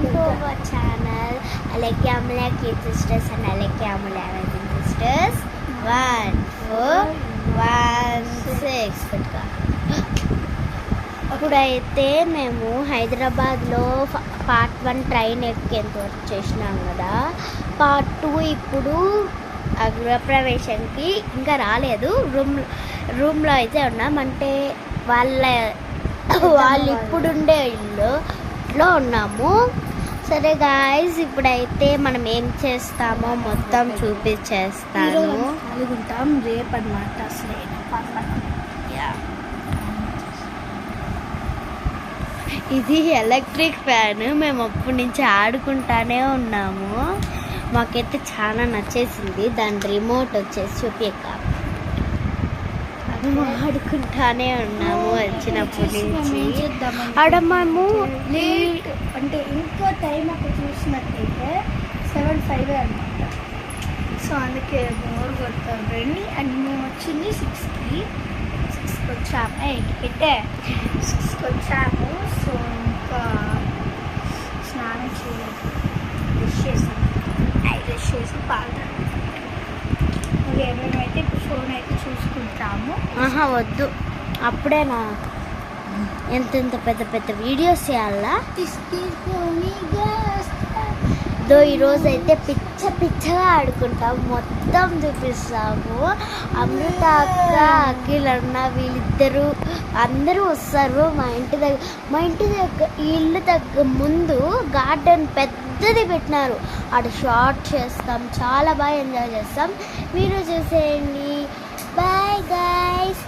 Welcome to our channel అలెక్కి అమలా kid sisters and అలెక్కి అమలా అమేజింగ్ సిస్టర్స్ 1416 ఇప్పుడైతే మేము హైదరాబాద్లో పార్ట్ 1 ట్రైన్ ఎక్కేంత వచ్చేసినాం కదా. పార్ట్ 2 ఇప్పుడు గృహప్రవేశానికి ఇంకా రాలేదు. రూమ్లో అయితే ఉన్నాం. అంటే వాళ్ళు ఇప్పుడుండే ఇల్లులో ఉన్నాము. సరే గాయ్స్, ఇప్పుడైతే మనం ఏం చేస్తామో మొత్తం చూపించేస్తాను. అనుకుంటాం రేపు అనమాట. అసలు ఇది ఎలక్ట్రిక్ ఫ్యాన్. మేము అప్పటి నుంచి ఆడుకుంటానే ఉన్నాము. మాకైతే చాలా నచ్చేసింది. దాని రిమోట్ వచ్చేసి చూపిక మేము ఆడుకుంటానే ఉన్నాము వచ్చినప్పటి నుంచి. ఆడ మేము లేట్ అంటే ఇంకో టైం అక్కడ చూసినట్టయితే 7:05 అనమాట. సో అందుకే బోర్ కొడతాం రండి. అండ్ మేము వచ్చింది 6కి వచ్చాము. 6కి వచ్చాము. సో ఇంకా స్నానం చేయలేదు, బ్రష్ చేసి పాలు మేమైతే ఇప్పుడు ఫోన్ అయితే చూసుకుంటాము. వద్దు, అప్పుడేనా ఎంత పెద్ద వీడియోస్ చేయాలా? తీసుకొని ఈరోజు అయితే పిచ్చగా ఆడుకుంటాము. మొత్తం చూపిస్తాము. అమృత అక్క, అఖిల్ అన్న వీళ్ళిద్దరూ అందరూ వస్తారు మా ఇంటి దగ్గర. ఈ ఇల్లు దగ్గర ముందు గార్డెన్ పెద్దది పెట్టినారు. అక్కడ షార్ట్ చేస్తాం, చాలా బాగా ఎంజాయ్ చేస్తాం. మీరు చూసేయండి. Bye guys.